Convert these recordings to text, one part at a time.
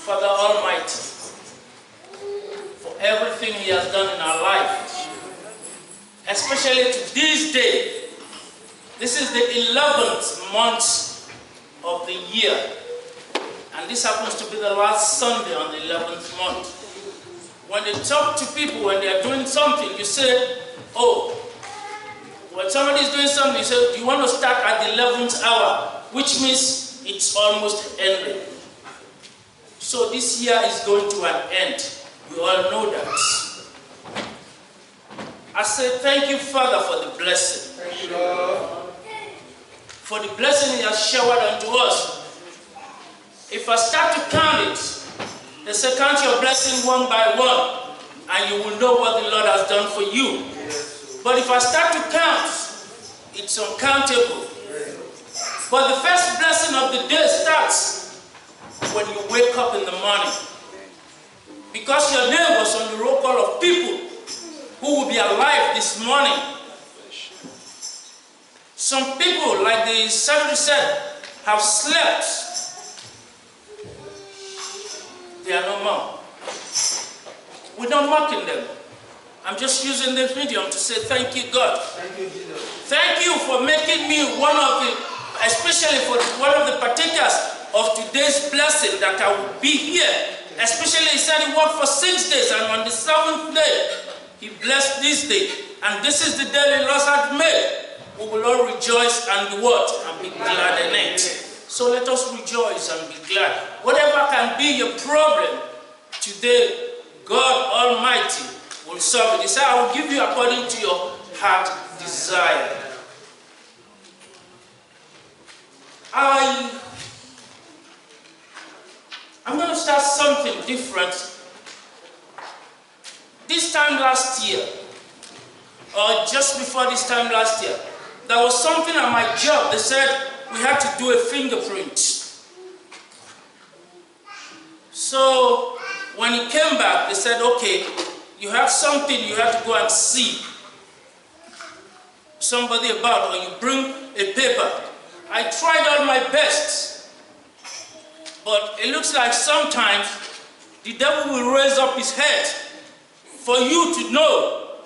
Father Almighty for everything He has done in our life, especially to this day. This is the 11th month of the year, and this happens to be the last Sunday on the 11th month. When they talk to people when they are doing something, you say, oh, when somebody is doing something, you say, do you want to start at the 11th hour? Which means it's almost ending. So this year is going to an end. You all know that. I say thank you, Father, for the blessing. Thank you, Lord. For the blessing He has showered unto us. If I start to count it, they say count your blessing one by one, and you will know what the Lord has done for you. But if I start to count, it's uncountable. But the first blessing of the day starts when you wake up in the morning. Because your name was on the roll call of people who will be alive this morning. Some people, like the secretary said, have slept. They are no more. We're not mocking them. I'm just using this medium to say thank you, God. Thank you, Jesus. Thank you for making me one of the, especially for one of the partakers of today's blessing, that I will be here. Especially He said He worked for 6 days, and on the 7th day, He blessed this day. And this is the day the Lord hath made. We will all rejoice and be what? And be glad in it. So let us rejoice and be glad. Whatever can be your problem today, God Almighty will solve it. He said, I will give you according to your heart desire. I'm going to start something different. This time last year, or just before this time last year, there was something at my job. They said we had to do a fingerprint. So when he came back, they said, okay, you have something you have to go and see somebody about, or you bring a paper. I tried all my best, but it looks like sometimes the devil will raise up his head for you to know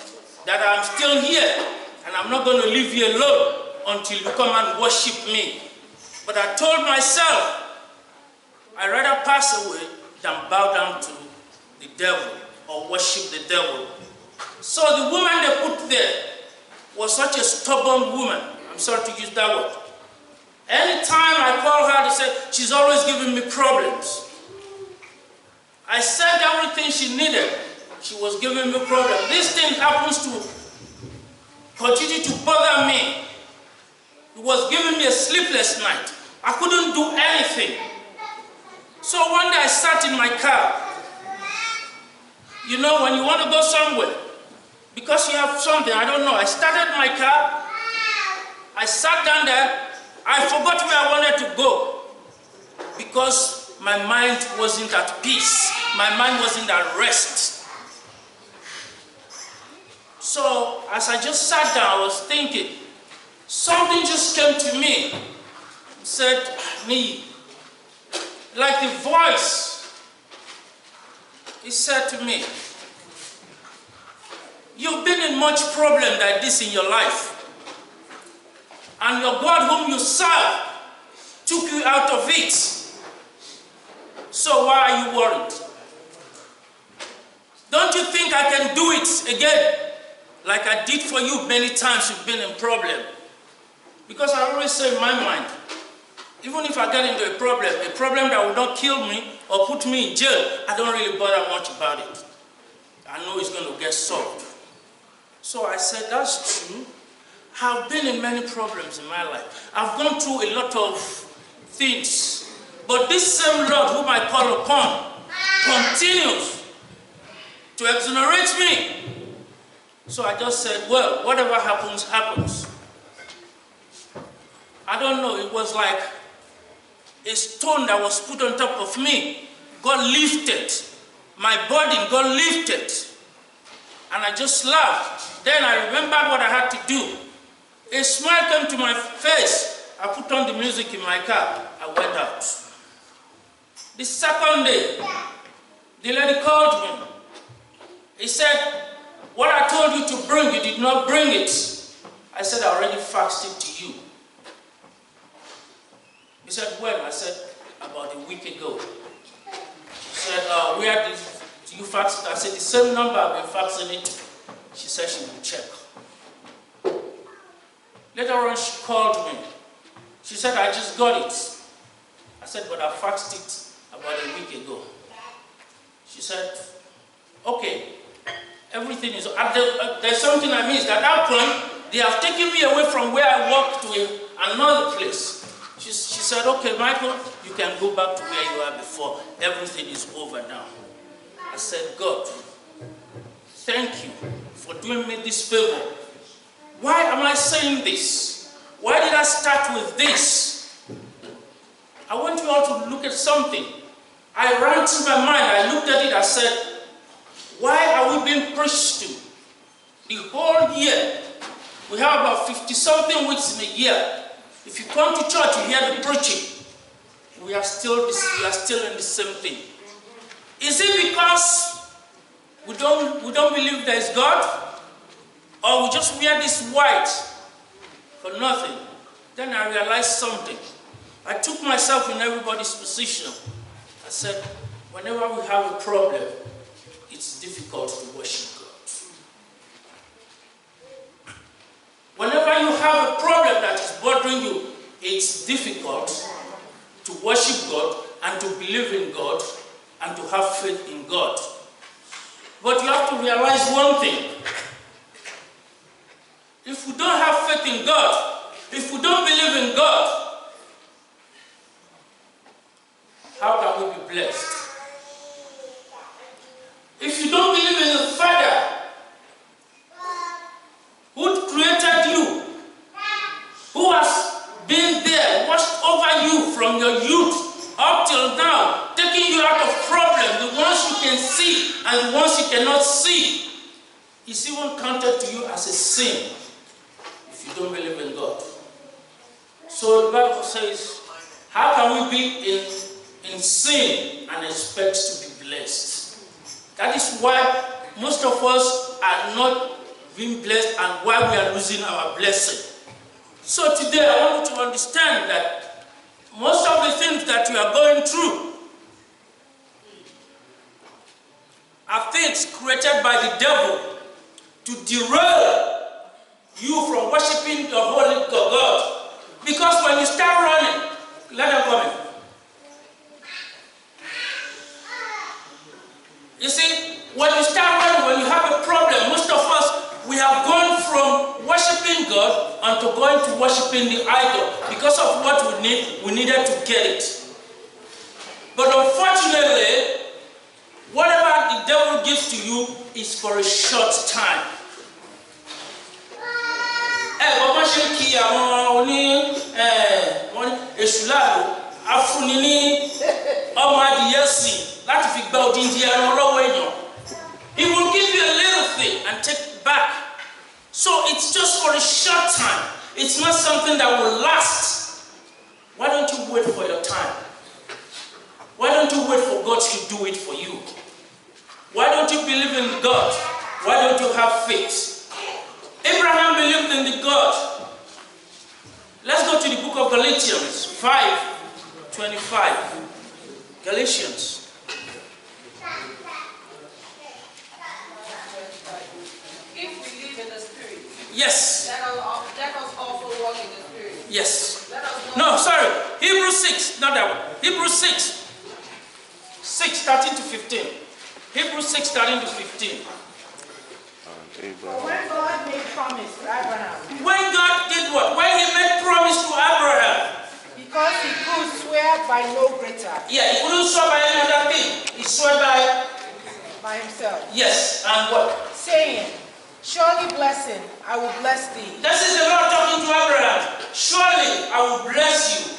that I'm still here and I'm not going to leave you alone until you come and worship me. But I told myself, I'd rather pass away than bow down to the devil or worship the devil. So the woman they put there was such a stubborn woman. I'm sorry to use that word. Anytime I call her, they say, she's always giving me problems. I said everything she needed. She was giving me problems. This thing happens to continue to bother me. It was giving me a sleepless night. I couldn't do anything. So one day I sat in my car. You know, when you want to go somewhere, because you have something, I don't know. I started my car. I sat down there. I forgot where I wanted to go because my mind wasn't at peace. My mind wasn't at rest. So as I just sat down, I was thinking, something just came to me. It said, Adeniyi, like the voice, it said to me, you've been in much problem like this in your life. And your God whom you serve took you out of it. So why are you worried? Don't you think I can do it again? Like I did for you many times you've been in problem. Because I always say in my mind, even if I get into a problem that will not kill me or put me in jail, I don't really bother much about it. I know it's going to get solved. So I said, that's true. I've been in many problems in my life. I've gone through a lot of things. But this same Lord whom I call upon continues to exonerate me. So I just said, well, whatever happens, happens. I don't know, it was like a stone that was put on top of me. God lifted. My body got lifted. And I just laughed. Then I remembered what I had to do. A smile came to my face. I put on the music in my car. I went out. The second day, the lady called me. He said, what I told you to bring, you did not bring it. I said, I already faxed it to you. He said, when? I said, about a week ago. She said, where did you fax it? I said, the same number I've been faxing it. She said she will check. Later on, she called me. She said, I just got it. I said, but I faxed it about a week ago. She said, okay, everything is... there's something I missed. At that point, they have taken me away from where I work to another place. She said, okay, Michael, you can go back to where you were before. Everything is over now. I said, God, thank you for doing me this favor. Why am I saying this? Why did I start with this? I want you all to look at something. I ran through my mind. I looked at it. I said, why are we being preached to? The whole year. We have about 50-something weeks in a year. If you come to church, you hear the preaching. We are still in the same thing. Is it because we don't believe there is God? Or we just wear this white for nothing? Then I realized something. I took myself in everybody's position. I said, whenever we have a problem, it's difficult to worship God. Whenever you have a problem that is bothering you, it's difficult to worship God and to believe in God and to have faith in God. But you have to realize one thing. If we don't have faith in God, if we don't believe in God, how can we be blessed? If you don't believe in the Father who created you, who has been there, watched over you from your youth up till now, taking you out of problems, the ones you can see and the ones you cannot see, it's even counted to you as a sin if you don't believe in God. So the Bible says, how can we be in sin and expect to be blessed? That is why most of us are not being blessed and why we are losing our blessing. So today I want you to understand that most of the things that you are going through are things created by the devil to derail you from worshiping the Holy God. Because when you start running, let them come in. You see, when you start running, when you have a problem, most of us, we have gone from worshiping God unto going to worshiping the idol. Because of what we needed to get it. But unfortunately, whatever the devil gives to you is for a short time. He will give you a little thing and take it back. So it's just for a short time. It's not something that will last. Why don't you wait for your time? Why don't you wait for God to do it for you? Why don't you believe in God? Why don't you have faith? Abraham believed in the God. Let's go to the book of Galatians 5:25. Galatians. If we live in the Spirit, Yes. let us also walk in the Spirit. Yes. No, sorry. Hebrews 6, not that one. Hebrews 6. 6:13 to 15. Hebrews 6:13 to 15. When God made promise to Abraham. When God did what? When he made promise to Abraham. Because he could swear by no greater. Yeah, he couldn't swear by any other thing. He swore by himself. Yes, and what? Saying, surely blessing, I will bless thee. This is the Lord talking to Abraham. Surely I will bless you.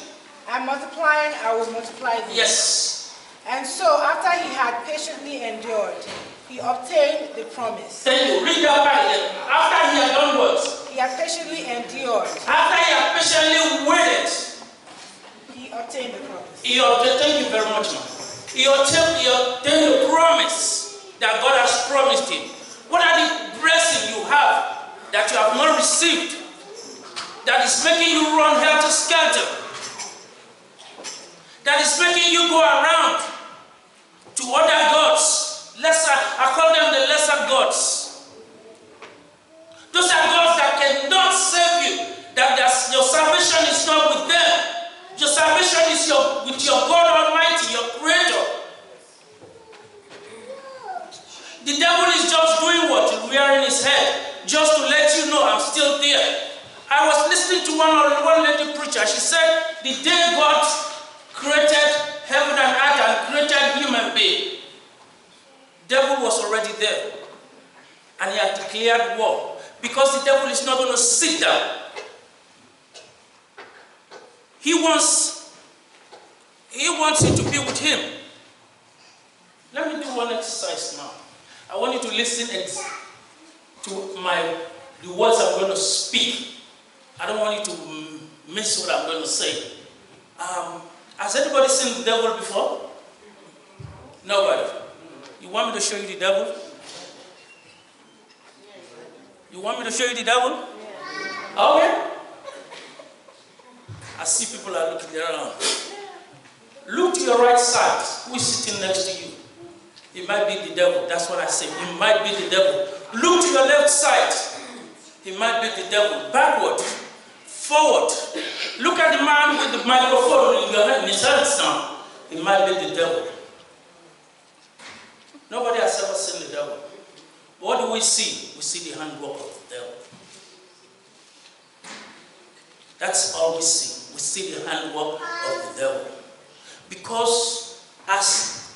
And multiplying, I will multiply thee. Yes. And so after he had patiently endured, he obtained the promise. Thank you. Read that back again. After he had done what? He had patiently endured. After he had patiently waited. He obtained the promise. He obtained. Thank you very much, man. He obtained the promise that God has promised him. What are the blessings you have that you have not received that is making you run helter-skelter? That is making you go around to other gods. Lesser, I call them the lesser gods. Those are gods that cannot save you. That your salvation is not with them. Your salvation is with your God Almighty, your Creator. The devil is just doing what? Rearing his head, just to let you know I'm still there. I was listening to one lady preacher. She said, the day God created heaven and earth and created human being, devil was already there. And he had declared war. Because the devil is not going to sit down. He wants you to be with him. Let me do one exercise now. I want you to listen to the words I'm going to speak. I don't want you to miss what I'm going to say. Has anybody seen the devil before? Nobody. You want me to show you the devil? You want me to show you the devil? Okay. I see people are looking around. Look to your right side. Who is sitting next to you? It might be the devil. That's what I say. It might be the devil. Look to your left side. It might be the devil. Backward. Forward. Look at the man with the microphone in his hands now. It might be the devil. Nobody has ever seen the devil. What do we see? We see the handwork of the devil. That's all we see. We see the handwork of the devil. Because as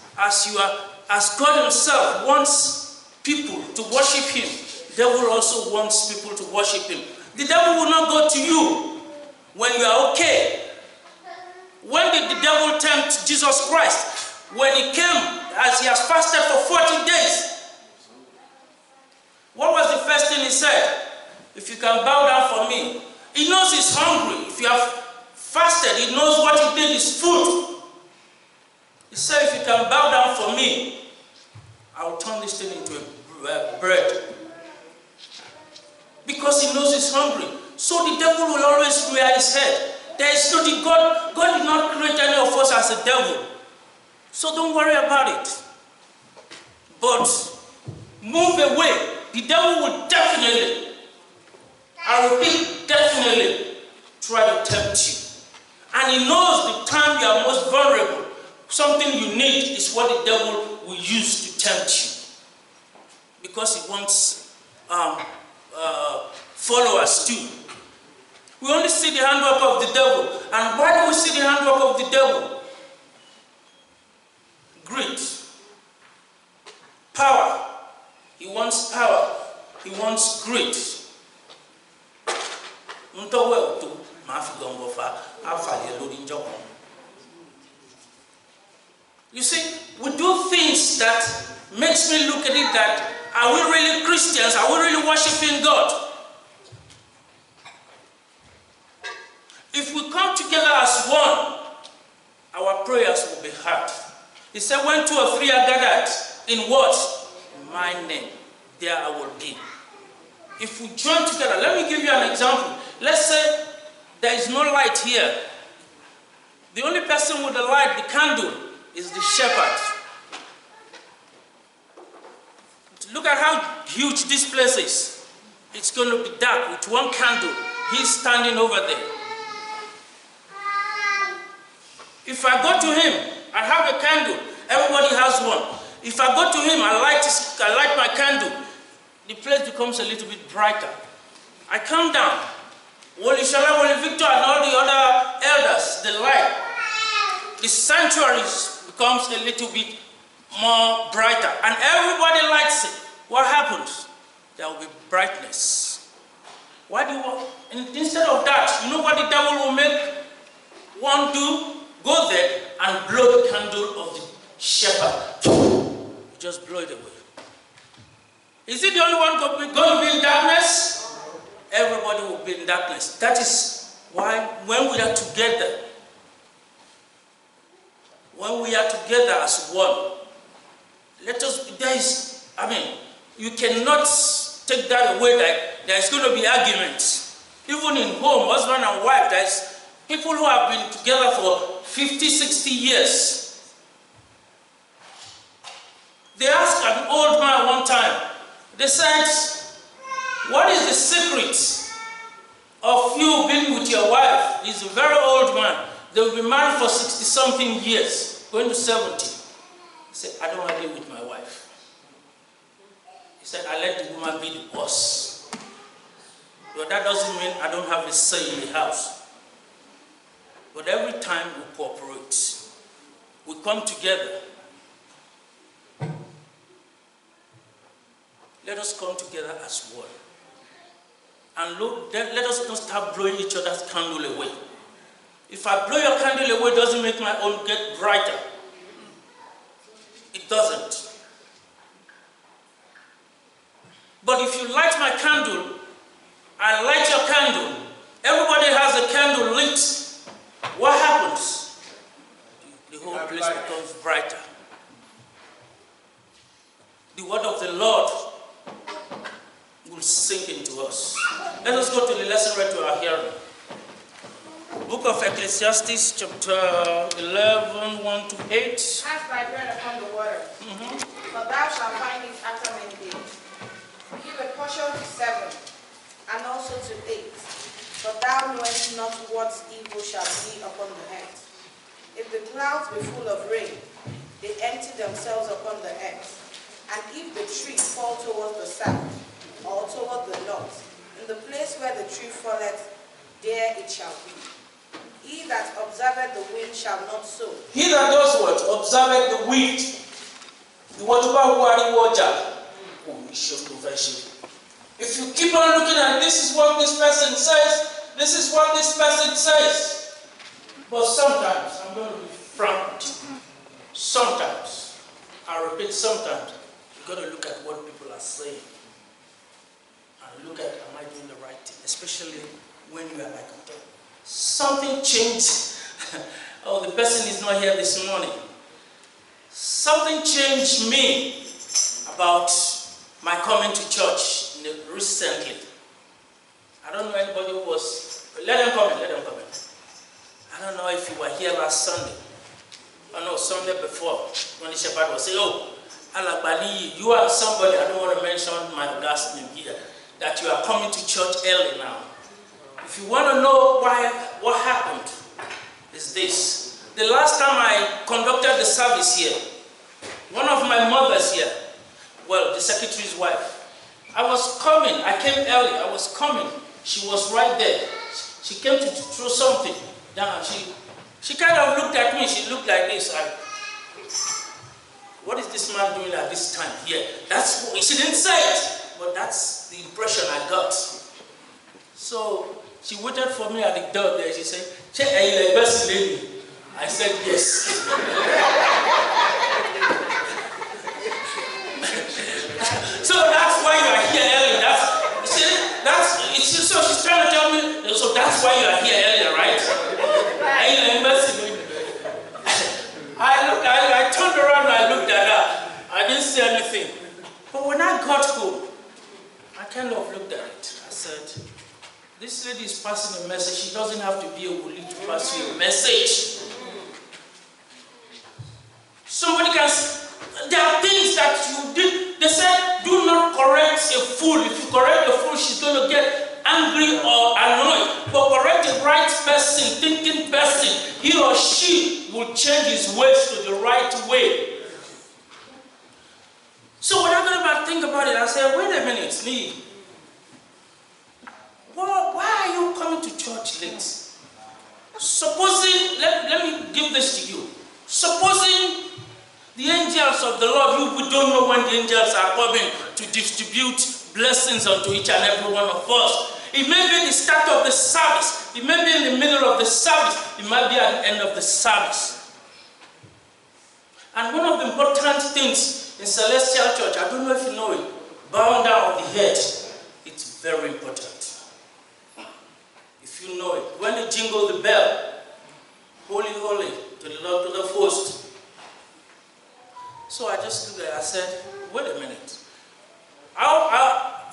God himself wants people to worship him, the devil also wants people to worship him. The devil will not go to you when you are okay. When did the devil tempt Jesus Christ? When he came, as he has fasted for 40 days. What was the first thing he said? If you can bow down for me. He knows he's hungry. If you have fasted, he knows what you did is food. He said, if you can bow down for me, I will turn this thing into a bread. Because he knows he's hungry. So the devil will always rear his head. There is nothing. God did not create any of us as a devil. So don't worry about it. But move away. The devil will definitely, I repeat, definitely try to tempt you. And he knows the time you are most vulnerable. Something you need is what the devil will use to tempt you. Because he wants followers too. We only see the handwork of the devil. And why do we see the handwork of the devil? Greed. Power. He wants power. He wants greed. You see, we do things that makes me look at it that, are we really Christians? Are we really worshiping God? If we come together as one, our prayers will be heard. He said, when 2 or 3 are gathered, in what? In my name, there I will be. If we join together, let me give you an example. Let's say there is no light here. The only person with the light, the candle, is the shepherd. Look at how huge this place is. It's going to be dark with one candle. He's standing over there. If I go to him, I have a candle. Everybody has one. If I go to him, I light my candle. The place becomes a little bit brighter. I come down. Woli Shala, Woli Victor, and all the other elders, they light. The sanctuary becomes a little bit more brighter. And everybody lights it. What happens? There will be brightness. Why do you, instead of that, you know what the devil will make one do? Go there and blow the candle of the shepherd. Just blow it away. Is it the only one going to be in darkness? Everybody will be in darkness. That is why when we are together, when we are together as one, you cannot take that away that there's going to be arguments. Even in home, husband and wife, there's people who have been together for 50, 60 years. They asked an old man one time, they said, what is the secret of you being with your wife? He's a very old man. They will be married for 60-something years, going to 70. He said, I don't argue with my wife. He said, I let the woman be the boss. But that doesn't mean I don't have a say in the house. But every time we cooperate, we come together. Let us come together as one. And look, let us not start blowing each other's candle away. If I blow your candle away, it doesn't make my own get brighter. It doesn't. But if you light my candle, I light your candle, everybody has a candle lit, what happens? The whole place becomes brighter. The word of the Lord will sink into us. Let us go to the lesson read to our hearing. Book of Ecclesiastes, chapter 11, 1 to 8. Cast thy bread upon the water, for thou shalt find it after many days. Give a portion to 7, and also to 8. For thou knowest not what evil shall be upon the earth. If the clouds be full of rain, they empty themselves upon the earth. And if the tree fall towards the south, or toward the north, in the place where the tree falleth, there it shall be. He that observeth the wind shall not sow. He that does what? Observeth the wind. If you keep on looking at this is what this person says, this is what this person says. But sometimes, I'm going to be frank. Sometimes, I repeat, sometimes, you've got to look at what people are saying. And look at, am I doing the right thing? Especially when you are like, something changed. Oh, the person is not here this morning. Something changed me about my coming to church recently. I don't know anybody who was, let them come in, let them come in. I don't know if you were here last Sunday. I know Sunday before, when the shepherd was saying, oh, Adeniyi, you are somebody, I don't want to mention my last name here, that you are coming to church early now. If you want to know what happened, is this. The last time I conducted the service here, one of my mothers here, well, the secretary's wife, I was coming, I came early, I was coming, she was right there. She came to throw something down. She kind of looked at me, she looked like this. What is this man doing at this time here? That's what, she didn't say it, but that's the impression I got. So she waited for me at the door there. She said, are you the best lady? I said, yes. So that's why you are here early. So she's trying to tell me, so that's why you are here earlier, right? I turned around and I looked at her. I didn't say anything. But when I got home, I kind of looked at it. I said, this lady is passing a message. She doesn't have to be a wuli to pass you a message. Somebody can say, there are things that you did. They said, do not correct a fool. If you correct a fool, she's going to get angry or annoyed. But correct a right person, thinking person, he or she will change his ways to the right way. So when I got about to think about it, I said, wait a minute, Lee. Why are you coming to church late? Supposing, let me give this to you. Supposing the angels of the Lord, we don't know when the angels are coming to distribute blessings unto each and every one of us. It may be the start of the service. It may be in the middle of the service. It might be at the end of the service. And one of the important things in Celestial Church, I don't know if you know it, bowing down of the head, it's very important. You know it. When they jingle the bell, holy, holy, to the Lord, to the host, So I just looked at it, I said, wait a minute.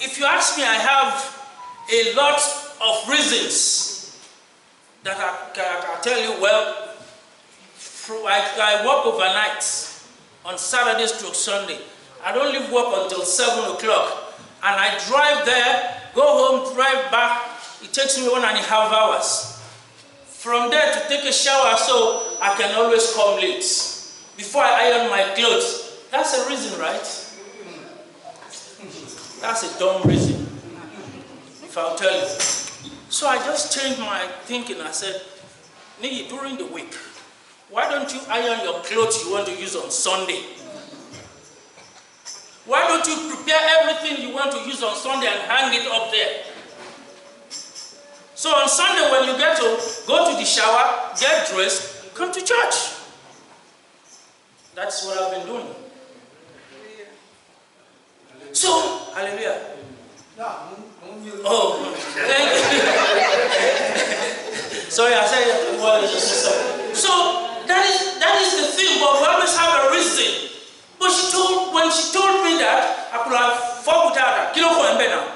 If you ask me, I have a lot of reasons that I tell you, well, I work overnight on Saturday stroke Sunday. I don't leave work until 7 o'clock. And I drive there, go home, drive back. It takes me 1.5 hours. From there to take a shower, so I can always come late. Before I iron my clothes. That's a reason, right? That's a dumb reason, if I'll tell you. So I just changed my thinking. I said, Niyi, during the week, why don't you iron your clothes you want to use on Sunday? Why don't you prepare everything you want to use on Sunday and hang it up there? So on Sunday, when you get home, go to the shower, get dressed, come to church. That's what I've been doing. So, hallelujah. Oh, thank you. Sorry, I said, well, so that is the thing, but we always have a reason. But when she told me that, I could have fought with her. Kilo for embe now.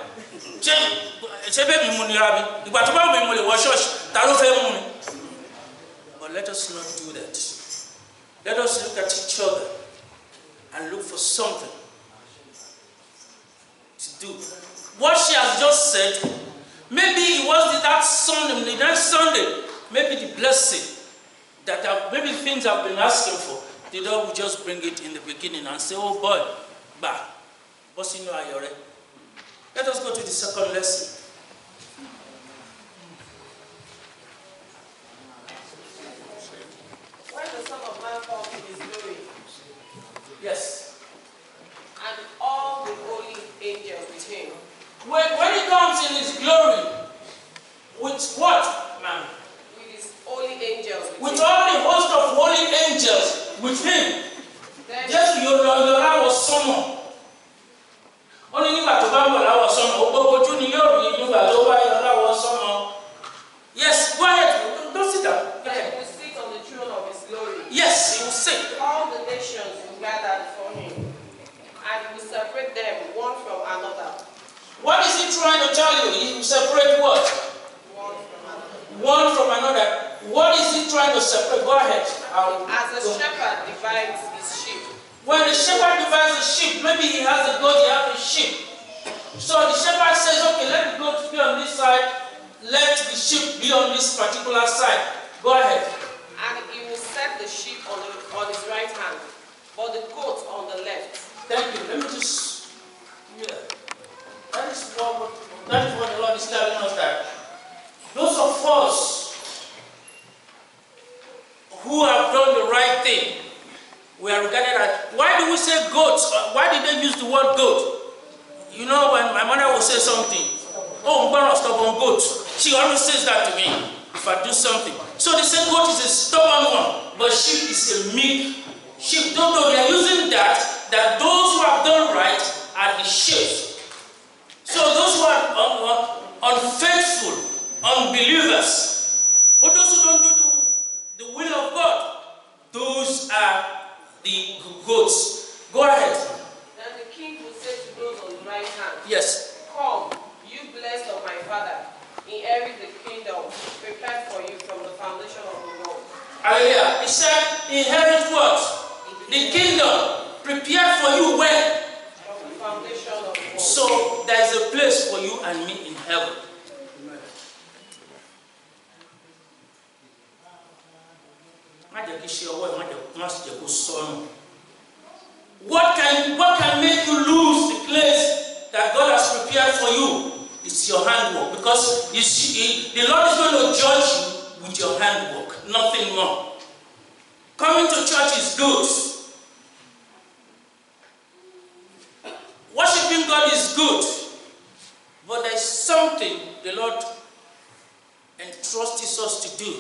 But let us not do that. Let us look at each other and look for something to do. What she has just said, maybe it was that Sunday, the next Sunday, maybe the blessing that maybe things I've been asking for, the Lord will just bring it in the beginning and say, oh boy, bah, what's in your eye? Let us go to the second lesson. When the Son of Man comes in his glory, Yes. and all the holy angels with him. When he comes in his glory, with what, man? With his holy angels With him. all the host of holy angels with him. Then Just your was summoned. Only nígbà tó bá wọ̀ láwọ̀ sọ́mọ, ó gbogbo ojú ni yóò rí nígbà tó bá yọ láwọ̀ sọ́mọ. Yes, go ahead. Don't sit down. Then he will sit on the throne of his glory. Yes, he will sit. All the nations will gather before him, and he will separate them one from another. What is he trying to tell you? He will separate what? One from another. One from another. What is he trying to separate? Go ahead. As a shepherd divides his sheep. When the shepherd divides the sheep, maybe he has a goat, he has a sheep. So the shepherd says, okay, let the goat be on this side, let the sheep be on this particular side. Go ahead. And he will set the sheep on his right hand, but the goat on the left. Thank you. Let me just, That is what the Lord is telling us, that those of us who have done the right thing, we are regarded as, why do we say goats? Why did they use the word goat? You know, when my mother will say something, oh, I'm going to stop on goat. She always says that to me if I do something. So they say goat is a stubborn one, but sheep is a meek sheep. Don't know, they are using that those who have done right are the sheep. So those who are unfaithful, unbelievers, or those who don't do the will of God, those are the goats. Go ahead. Then the king will say to those on the right hand, Yes. come, you blessed of my father, inherit the kingdom prepared for you from the foundation of the world. Hallelujah. He said, inherit what? The kingdom prepared for you when? From the foundation of the world. So there is a place for you and me in heaven. What can make you lose the place that God has prepared for you? It's your handwork, because the Lord is going to judge you with your handwork, nothing more. Coming to church is good. Worshiping God is good. But there's something the Lord entrusts us to do.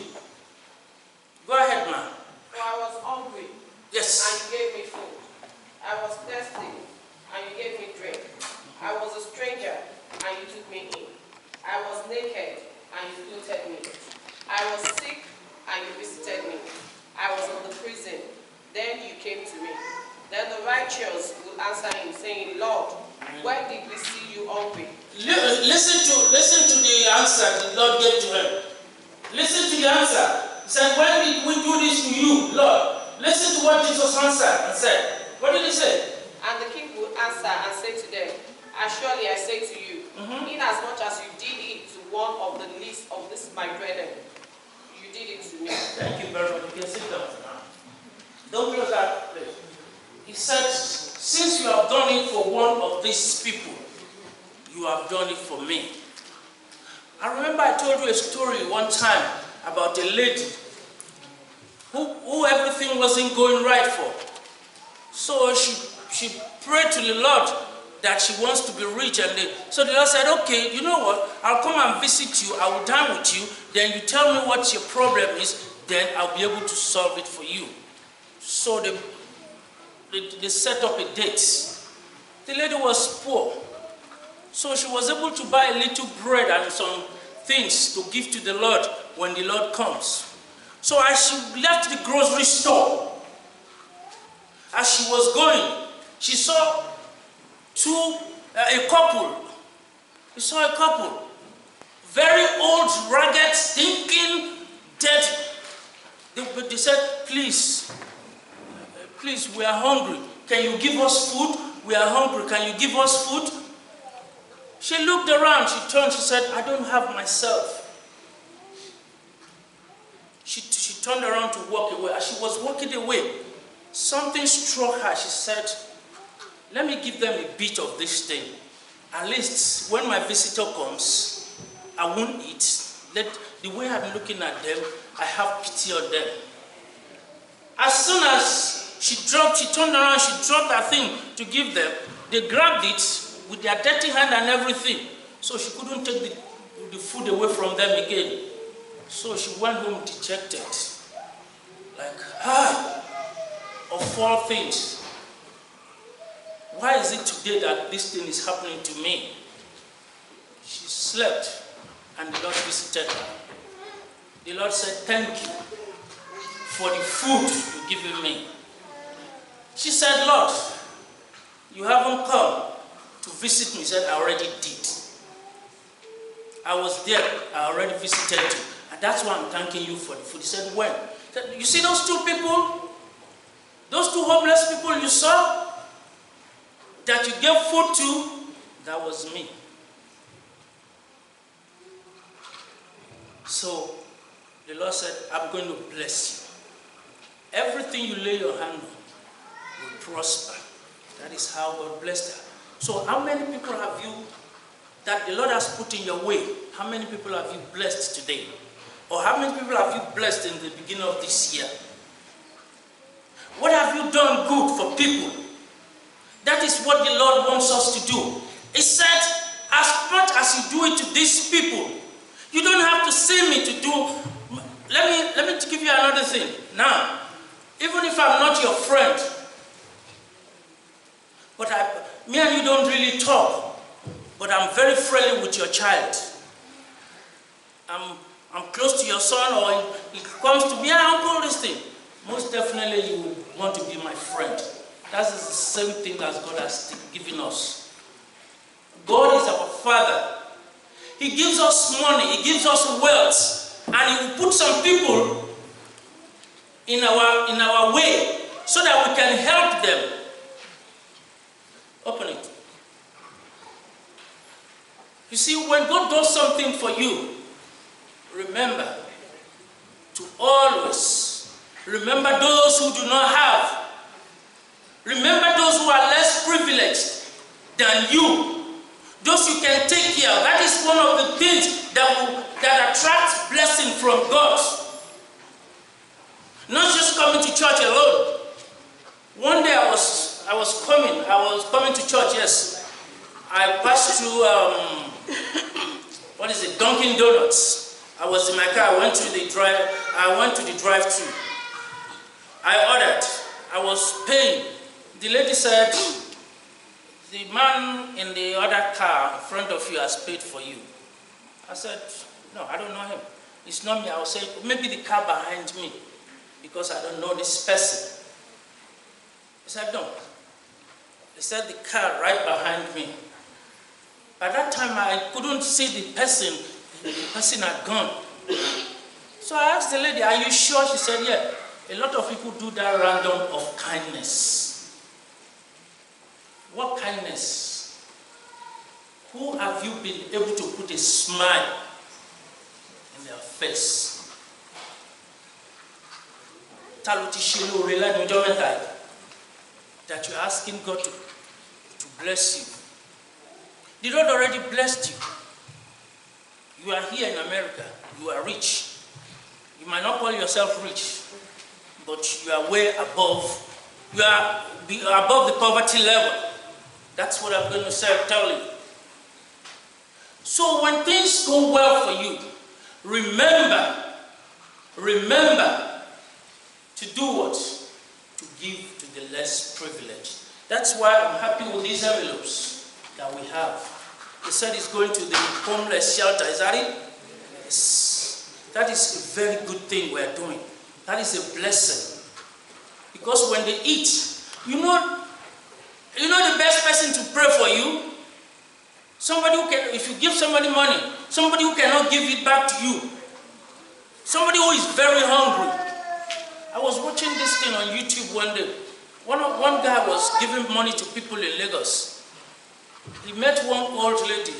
Go ahead, man. For I was hungry, Yes. and you gave me food. I was thirsty, and you gave me drink. I was a stranger, and you took me in. I was naked, and you clothed me. I was sick, and you visited me. I was in the prison. Then you came to me. Then the righteous will answer him, saying, Lord, when did we see you hungry? Listen to the answer the Lord gave to him. Listen to the answer. He said, when did we do this to you, Lord? Listen to what Jesus answered and said. What did he say? And the king would answer and say to them, surely I say to you, inasmuch as you did it to one of the least of this my brethren, you did it to me. Thank you very much. You can sit down now. Don't close that place. He said, since you have done it for one of these people, you have done it for me. I remember I told you a story one time about a lady who everything wasn't going right for. So she prayed to the Lord that she wants to be rich. So the Lord said, okay, you know what? I'll come and visit you. I will dine with you. Then you tell me what your problem is. Then I'll be able to solve it for you. So they set up a date. The lady was poor. So she was able to buy a little bread and some things to give to the Lord when the Lord comes. So as she left the grocery store, as she was going, she saw a couple. She saw a couple. Very old, ragged, stinking, dirty. They said, please, we are hungry. Can you give us food? We are hungry. Can you give us food? She looked around. She turned. She said, I don't have myself. She turned around to walk away. As she was walking away, something struck her. She said, let me give them a bit of this thing. At least when my visitor comes, I won't eat. The way I'm looking at them, I have pity on them. As soon as she turned around, she dropped that thing to give them. They grabbed it with their dirty hand and everything. So she couldn't take the food away from them again. So she went home dejected. Like, of all things, why is it today that this thing is happening to me? She slept and the Lord visited her. The Lord said, thank you for the food you've given me. She said, Lord, you haven't come to visit me. He said, I already did. I was there. I already visited you. And that's why I'm thanking you for the food. He said, when? He said, you see those two people? Those two homeless people you saw? That you gave food to? That was me. So the Lord said, I'm going to bless you. Everything you lay your hand on will prosper. That is how God blessed her. So how many people have you, that the Lord has put in your way, how many people have you blessed today? Or how many people have you blessed in the beginning of this year? What have you done good for people? That is what the Lord wants us to do. He said, as much as you do it to these people, you don't have to see me to do. Let me give you another thing. Now, even if I'm not your friend, but me and you don't really talk, but I'm very friendly with your child. I'm close to your son, or he comes to me, uncle, this thing. Most definitely you would want to be my friend. That is the same thing as God has given us. God is our Father. He gives us money, He gives us wealth, and He will put some people in our way so that we can help them. Open it. You see, when God does something for you, remember to always remember those who do not have. Remember those who are less privileged than you. Those you can take care of. That is one of the things that attracts blessing from God. Not just coming to church alone. One day I was coming to church, yes. I passed through Dunkin' Donuts. I was in my car, I went to the drive-thru. I ordered. I was paying. The lady said, the man in the other car in front of you has paid for you. I said, no, I don't know him. It's not me. I will say, maybe the car behind me, because I don't know this person. He said, no, said the car right behind me. By that time, I couldn't see the person. The person had gone. So I asked the lady, are you sure? She said, yeah. A lot of people do that random of kindness. What kindness? Who have you been able to put a smile in their face? That you're asking God to bless you. The Lord already blessed you. You are here in America. You are rich. You might not call yourself rich, but you are way above. You are above the poverty level. That's what I'm going to tell you. So when things go well for you, remember to do what? To give to the less privileged. That's why I'm happy with these envelopes that we have. They said it's going to the homeless shelter. Is that it? Yes. That is a very good thing we're doing. That is a blessing. Because when they eat, you know the best person to pray for you? Somebody who can, if you give somebody money, somebody who cannot give it back to you. Somebody who is very hungry. I was watching this thing on YouTube one day. One guy was giving money to people in Lagos. He met one old lady.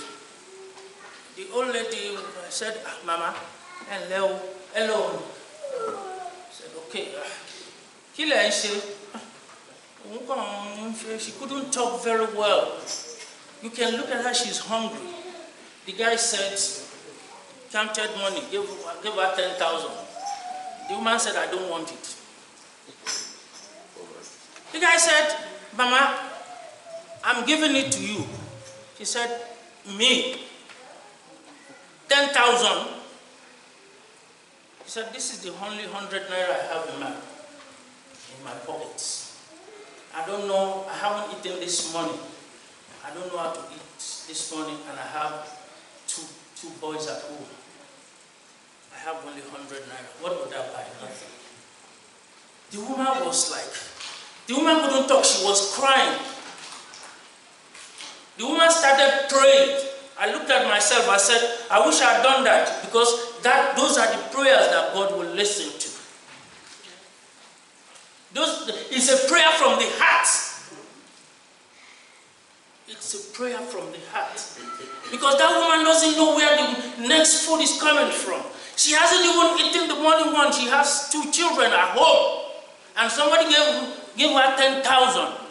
The old lady said, Mama, hello. I said, okay. She couldn't talk very well. You can look at her, she's hungry. The guy said, counted money, give her 10,000. The woman said, I don't want it. The guy said, Mama, I'm giving it to you. She said, me? 10,000? He said, this is the only 100 naira I have in my pockets. I don't know, I haven't eaten this morning. I don't know how to eat this morning, and I have two boys at home. I have only 100 naira. What would I buy? Nothing. The woman was like, the woman couldn't talk, she was crying. The woman started praying. I looked at myself, I said, I wish I had done that, because those are the prayers that God will listen to. It's a prayer from the heart. It's a prayer from the heart. Because that woman doesn't know where the next food is coming from. She hasn't even eaten the morning one. She has 2 children at home. And somebody gave her 10,000.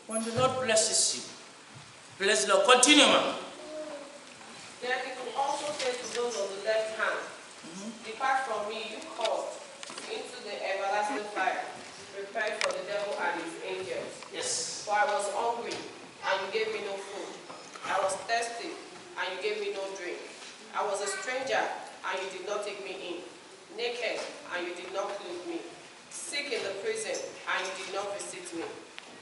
When the Lord blesses you, bless the Lord. Continue, ma'am. Then he could also say to those on the left hand, depart from me, you caused, into the everlasting fire, prepared for the devil and his angels. Yes. For I was hungry, and you gave me no food. I was thirsty, and you gave me no drink. I was a stranger, and you did not take me in. Naked, and you did not clothe me. Sick in the prison, and you did not visit me.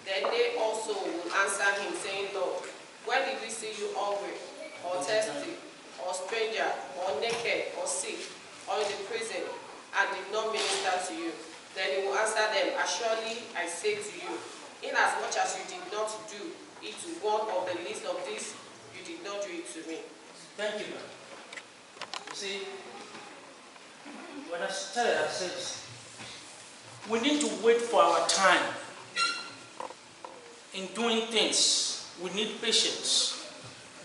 Then they also will answer him, saying, Lord, when did we see you hungry, or thirsty, or stranger, or naked, or sick, or in the prison, and did not minister to you? Then he will answer them, assuredly I say to you, inasmuch as you did not do it to one of the least of these, you did not do it to me. Thank you, ma'am. You see, when I started, I said, we need to wait for our time. In doing things, we need patience.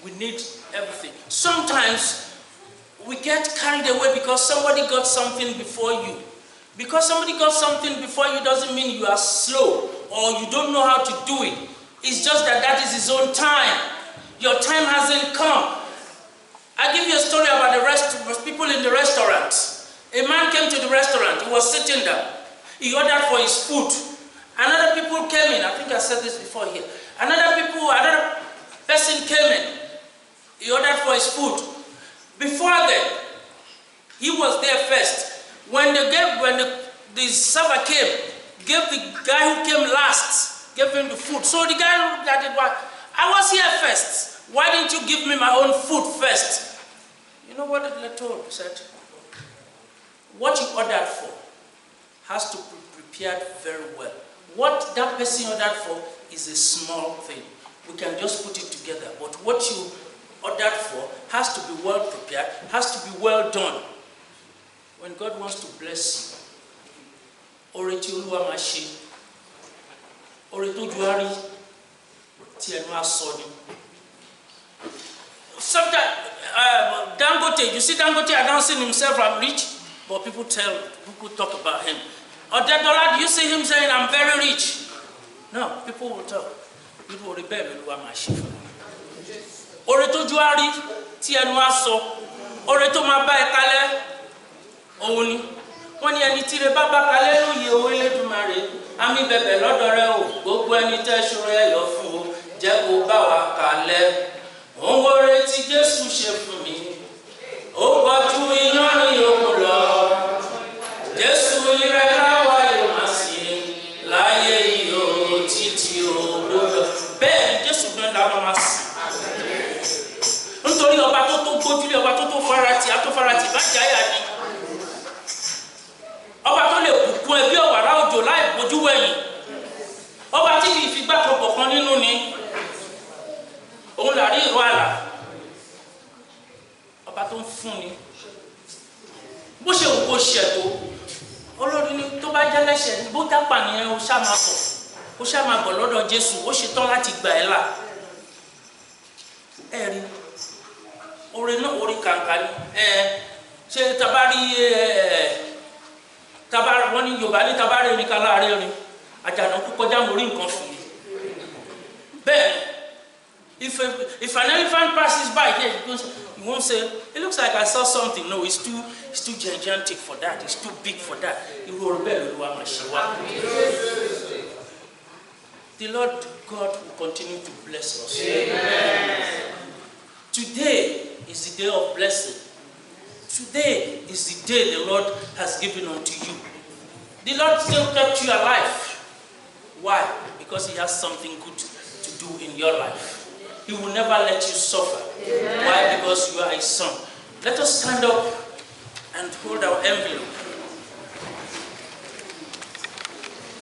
We need everything. Sometimes we get carried away because somebody got something before you. Because somebody got something before you doesn't mean you are slow or you don't know how to do it. It's just that is his own time. Your time hasn't come. I'll give you a story about the people in the restaurant. A man came to the restaurant. He was sitting there. He ordered for his food. Another people came in. I think I said this before here. Another person came in. He ordered for his food. Before then, he was there first. When the server came, gave the guy who came last, gave him the food. So the guy looked at it, I was here first. Why didn't you give me my own food first? You know what the told said? What you ordered for has to be prepared very well. What that person ordered for is a small thing. We can just put it together. But what you ordered for has to be well prepared, has to be well done. When God wants to bless you, oreti Olúwa máa ṣe, oretójú á rí, tí ẹnu á sọ ni. Sometimes Dangote, you see Dangote announcing himself, I'm rich, but people talk about him. Odedola, do you see him saying, I'm very rich? No, people will talk. People will rebel. Oretójú á rí, tí ẹnu á sọ, oretó máa bá ẹ kalẹ̀, òun ni. Wọ́n ní ẹni tí re bá bá kalẹ̀ lóye owó Elédùmarè, àmì bẹ̀bẹ̀ lọ́dọ̀ rẹ̀ o, gbogbo ẹni tẹ́ ṣòro ẹ yọ fún o, jẹ́ kó bá wa kalẹ̀. Òun oore tí Jésù ṣe fún mi, ó gbọ́jú iyanrìn yòókù lọ. Jésù ire láwa yóò máa sìn láyé yìí o títí òdodo. Bẹ́ẹ̀ ni Jésù gan la máa sìn. Nítorí ọba tó gbójúlé, ọba tó farati, àtòfarati bá jáyà ni. Ọba tó lè bùkún ẹbí ọ̀wàrà òjò láì bójú wẹ̀yìn. Ọba tí kì í fi gbá kọ̀ọ̀kan kan nínú ni. Òun là rí ìró àlà. Ọba tó ń fún ni. Bó ṣe wù kó ṣètò. Olórí ni tó bá jẹ́ lẹ́ṣẹ̀ bó dápà nìyẹn ó ṣá máa bọ̀. Ó ṣá máa bọ̀ lọ́dọ̀ Jésù. Ó ṣetán láti gbà ẹ́ là. Ẹ rí. Orin náà orí kàǹkà ni. Ṣé wọ́n ní Yorùbá ní tabari orin ká láàrin orin. Àjànàkú kọjá mo rí nǹkan fún mi. Bẹ́ẹ̀ if an elephant passes by here, you won't say, it looks like I saw something. No, it's too gigantic for that. It's too big for that. The Lord God will continue to bless us. Amen. Today is the day of blessing. Today is the day the Lord has given unto you. The Lord still kept you alive. Why? Because He has something good to do in your life. He will never let you suffer. Amen. Why? Because you are His son. Let us stand up and hold our envelope.